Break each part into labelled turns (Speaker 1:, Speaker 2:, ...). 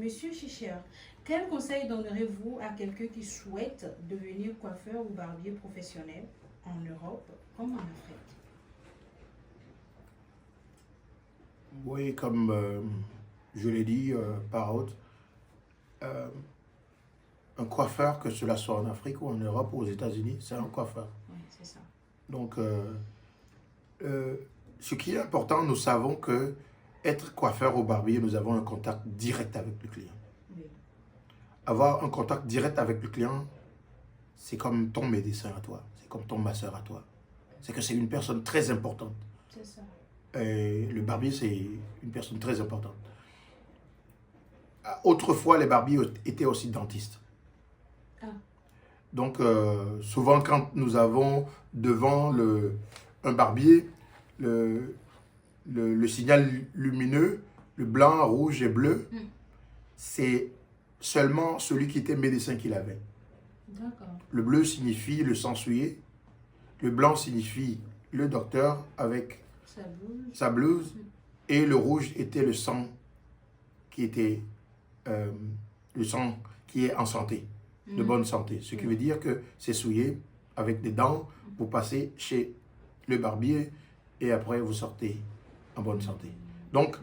Speaker 1: Monsieur Chicher, quel conseil donnerez-vous à quelqu'un qui souhaite devenir coiffeur ou barbier professionnel en Europe comme en Afrique?
Speaker 2: Oui, comme je l'ai dit par autre, euh, un coiffeur, que cela soit en Afrique ou en Europe ou aux États-Unis, c'est un coiffeur.
Speaker 1: Oui, c'est ça.
Speaker 2: Donc, euh, ce qui est important, nous savons que être coiffeur ou barbier, nous avons un contact direct avec le client.
Speaker 1: Oui,
Speaker 2: Avoir un contact direct avec le client, c'est comme ton médecin à toi, c'est comme ton masseur à toi. C'est que c'est une personne très importante.
Speaker 1: c'est ça.
Speaker 2: Et le barbier, c'est une personne très importante. Autrefois, les barbiers étaient aussi dentistes.
Speaker 1: Ah,
Speaker 2: Donc, souvent, quand nous avons devant un barbier le, le signal lumineux, le blanc, rouge et bleu,
Speaker 1: hmm,
Speaker 2: c'est seulement celui qui était médecin qui l'avait.
Speaker 1: d'accord.
Speaker 2: Le bleu signifie le sang souillé, le blanc signifie le docteur avec
Speaker 1: Ça bouge.
Speaker 2: sa blouse,
Speaker 1: Hmm,
Speaker 2: et le rouge était le sang qui était euh, le sang qui est en santé, de bonne santé. Ce qui
Speaker 1: oui.
Speaker 2: veut dire que c'est souillé avec des dents, vous passez chez le barbier et après vous sortez en bonne santé. Donc,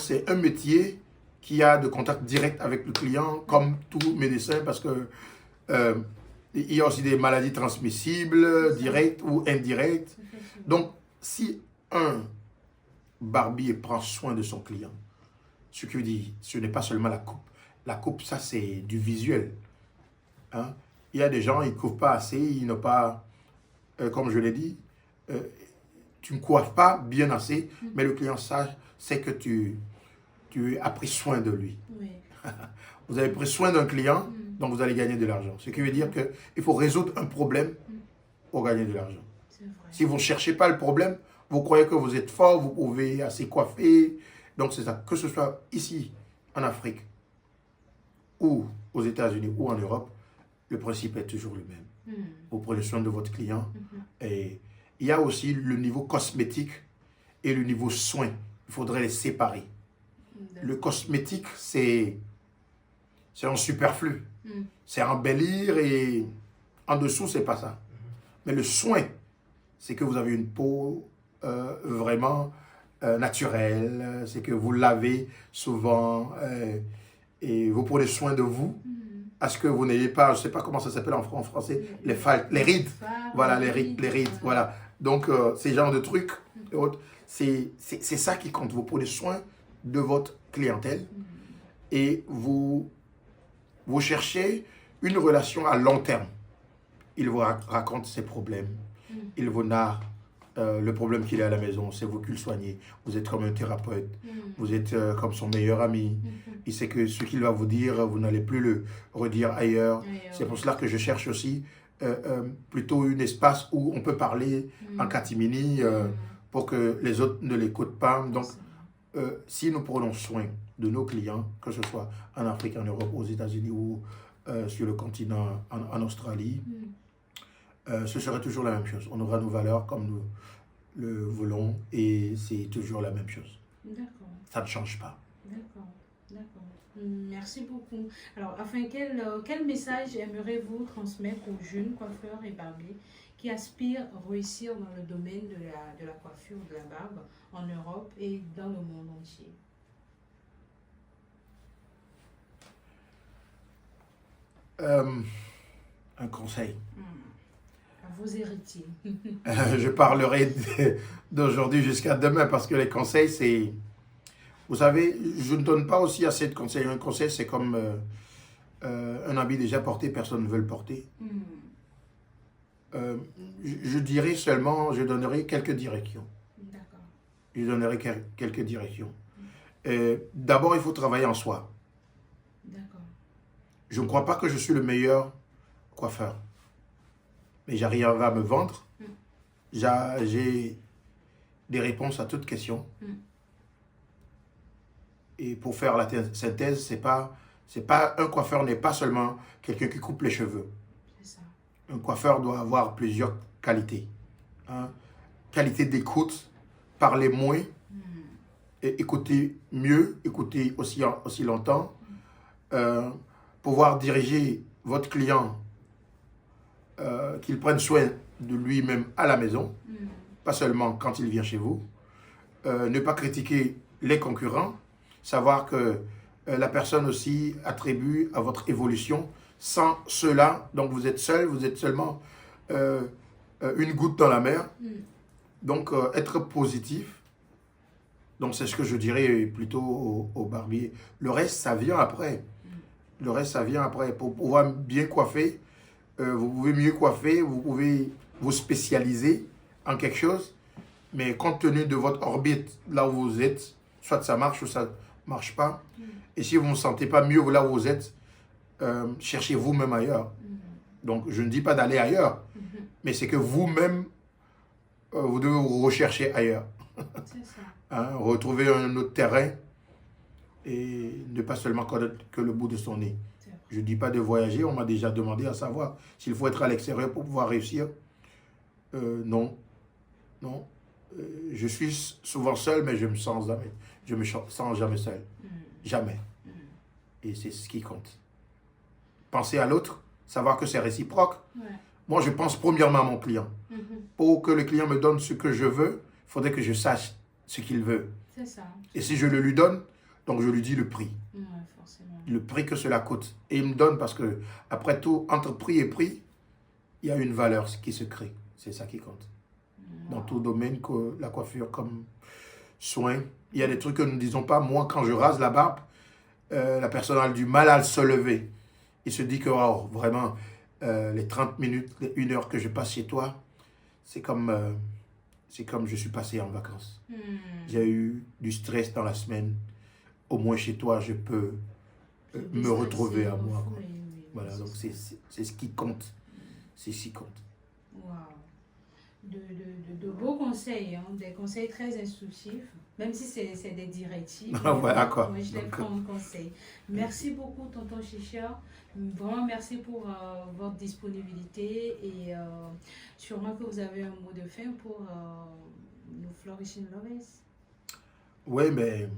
Speaker 2: c'est un métier qui a de contact direct avec le client, comme tout médecin, parce que il y a aussi des maladies transmissibles, directes ou indirectes.
Speaker 1: Effectivement.
Speaker 2: Donc, si un barbier prend soin de son client, ce qui veut dire, ce n'est pas seulement la coupe. La coupe, ça, c'est du visuel. Hein. Il y a des gens, ils ne coupent pas assez, ils n'ont pas, comme je l'ai dit, euh, tu ne coiffes pas bien assez, mais le client sait que tu as pris soin de lui.
Speaker 1: Oui.
Speaker 2: Vous avez pris soin d'un client,
Speaker 1: Hmm,
Speaker 2: donc vous allez gagner de l'argent. Ce qui veut dire qu'il faut résoudre un problème pour gagner de l'argent.
Speaker 1: c'est vrai.
Speaker 2: Si vous ne cherchez pas le problème, vous croyez que vous êtes fort, vous pouvez assez coiffer. Donc c'est ça. Que ce soit ici, en Afrique, ou aux États-Unis, ou en Europe, le principe est toujours le même.
Speaker 1: Hmm,
Speaker 2: Vous prenez soin de votre client.
Speaker 1: mhm,
Speaker 2: Et il y a aussi le niveau cosmétique et le niveau soin. Il faudrait les séparer. Le
Speaker 1: d'accord.
Speaker 2: cosmétique, c'est un superflu.
Speaker 1: Hmm,
Speaker 2: C'est embellir et en dessous, c'est pas ça. Mais le soin, c'est que vous avez une peau vraiment naturelle, c'est que vous lavez souvent et vous prenez soin de vous.
Speaker 1: hmm.
Speaker 2: À ce que vous n'ayez pas, je ne sais pas comment ça s'appelle en français, les
Speaker 1: Les
Speaker 2: rides.
Speaker 1: phares,
Speaker 2: Voilà,
Speaker 1: les
Speaker 2: les rides,
Speaker 1: rides,
Speaker 2: voilà. Donc, ces genres de trucs, et autres, c'est ça qui compte. Vous prenez soin de votre clientèle et vous cherchez une relation à long terme. Il vous raconte ses problèmes. Il vous narre le problème qu'il a à la maison. C'est vous qui le soignez. Vous êtes comme un thérapeute. Vous êtes comme son meilleur ami. Il sait que ce qu'il va vous dire, vous n'allez plus le redire ailleurs. C'est pour cela que je cherche aussi plutôt un espace où on peut parler en catimini pour que les autres ne l'écoutent pas. Donc, si nous prenons soin de nos clients, que ce soit en Afrique, en Europe, aux États-Unis ou sur le continent, en Australie, ce serait toujours la même chose. On aura nos valeurs comme nous le voulons et c'est toujours la même chose.
Speaker 1: D'accord,
Speaker 2: Ça ne change pas.
Speaker 1: d'accord, d'accord. Merci beaucoup. Alors, enfin, quel message aimeriez-vous transmettre aux jeunes coiffeurs et barbiers qui aspirent à réussir dans le domaine de la coiffure, de la barbe en Europe et dans le monde entier?
Speaker 2: Un conseil.
Speaker 1: À vos héritiers.
Speaker 2: Je parlerai d'aujourd'hui jusqu'à demain parce que les conseils, c'est... Vous savez, je ne donne pas aussi assez de conseils. Un conseil, c'est comme un habit déjà porté, personne ne veut le porter. Euh, je dirais seulement, je donnerai quelques directions.
Speaker 1: D'accord,
Speaker 2: Je donnerai quelques directions. D'abord, il faut travailler en soi.
Speaker 1: d'accord.
Speaker 2: Je ne crois pas que je suis le meilleur coiffeur. Mais j'arrive à me vendre. J'ai des réponses à toutes questions. Et pour faire la synthèse, c'est pas un coiffeur n'est pas seulement quelqu'un qui coupe les cheveux.
Speaker 1: C'est ça.
Speaker 2: Un coiffeur doit avoir plusieurs qualités. Hein. Qualité d'écoute, parler moins écouter mieux, écouter aussi longtemps, pouvoir diriger votre client, qu'il prenne soin de lui-même à la maison, pas seulement quand il vient chez vous, ne pas critiquer les concurrents, savoir que la personne aussi attribue à votre évolution. Sans cela, donc vous êtes seul, vous êtes seulement une goutte dans la mer. Donc être positif. Donc c'est ce que je dirais plutôt au barbier. Le reste, ça vient après. Le reste, ça vient après. Pour pouvoir bien coiffer, vous pouvez mieux coiffer, vous pouvez vous spécialiser en quelque chose. Mais compte tenu de votre orbite, là où vous êtes, soit ça marche ou ça ne marche pas. Et si vous ne vous sentez pas mieux là où vous êtes, cherchez vous-même ailleurs. Donc, je ne dis pas d'aller ailleurs, mais c'est que vous-même, vous devez vous rechercher ailleurs.
Speaker 1: C'est ça.
Speaker 2: Hein, retrouver un autre terrain et ne pas seulement connaître que le bout de son nez. Je ne dis pas de voyager, on m'a déjà demandé à savoir s'il faut être à l'extérieur pour pouvoir réussir. Non, non. Je suis souvent seul, mais je me sens jamais seul. Jamais. Et c'est ce qui compte. Penser à l'autre, savoir que c'est réciproque.
Speaker 1: Ouais.
Speaker 2: Moi, je pense premièrement à mon client. Pour que le client me donne ce que je veux, il faudrait que je sache ce qu'il veut.
Speaker 1: C'est ça.
Speaker 2: Et si je le lui donne, donc je lui dis le prix.
Speaker 1: Ouais, forcément.
Speaker 2: Le prix que cela coûte. Et il me donne parce que, après tout, entre prix et prix, il y a une valeur qui se crée. C'est ça qui compte. Dans tout domaine, que la coiffure comme soin, il y a des trucs que nous ne disons pas. Moi, quand je rase la barbe, la personne a du mal à se lever. Il se dit que oh, vraiment, les 30 minutes, les 1 heure que je passe chez toi, c'est comme je suis passé en vacances. J'ai eu du stress dans la semaine. Au moins chez toi, je peux me retrouver à moi.
Speaker 1: Oui,
Speaker 2: Voilà, donc c'est ce qui compte. C'est ce qui compte.
Speaker 1: Wow. De beaux conseils, hein, des conseils très instructifs, même si c'est des directives.
Speaker 2: Voilà quoi.
Speaker 1: Moi, je les prends en conseil. Merci beaucoup, tonton Chicha. Vraiment, merci pour votre disponibilité et sûrement que vous avez un mot de fin pour nos Flourishing Lovers.
Speaker 2: Oui, mais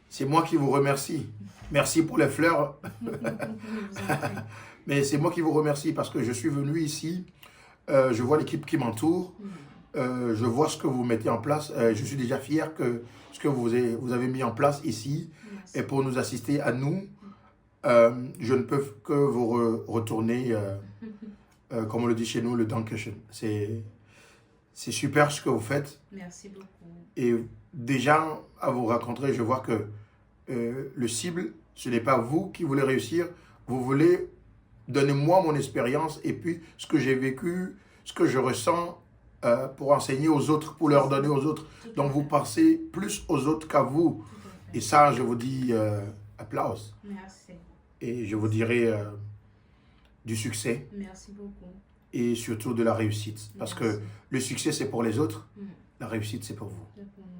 Speaker 2: c'est moi qui vous remercie. Merci pour les fleurs. Mais c'est moi qui vous remercie parce que je suis venu ici. Je vois l'équipe qui m'entoure. Je vois ce que vous mettez en place. Je suis déjà fier que ce que vous avez mis en place ici. Merci. Et pour nous assister à nous, je ne peux que vous retourner, comme on le dit chez nous, le Dankeschön. C'est super ce que vous faites.
Speaker 1: Merci beaucoup.
Speaker 2: Et déjà, à vous rencontrer, je vois que le cible, ce n'est pas vous qui voulez réussir. Vous voulez donner moi mon expérience et puis ce que j'ai vécu, ce que je ressens pour enseigner aux autres, pour leur donner aux autres. Donc vous pensez plus aux autres qu'à vous. Et ça, je vous dis applause.
Speaker 1: Merci.
Speaker 2: Et je vous dirai du succès.
Speaker 1: Merci beaucoup.
Speaker 2: Et surtout de la réussite. Parce que le succès, c'est pour les autres. La réussite, c'est pour vous.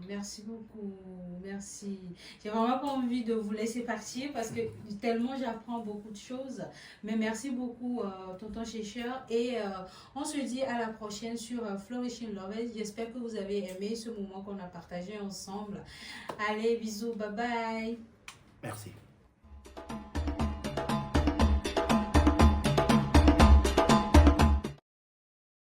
Speaker 1: Merci beaucoup. Merci. J'ai vraiment pas envie de vous laisser partir parce que tellement j'apprends beaucoup de choses. Mais merci beaucoup, tonton Chicha. Et on se dit à la prochaine sur Flourishing Lovers. J'espère que vous avez aimé ce moment qu'on a partagé ensemble. Allez, bisous. Bye bye.
Speaker 2: Merci.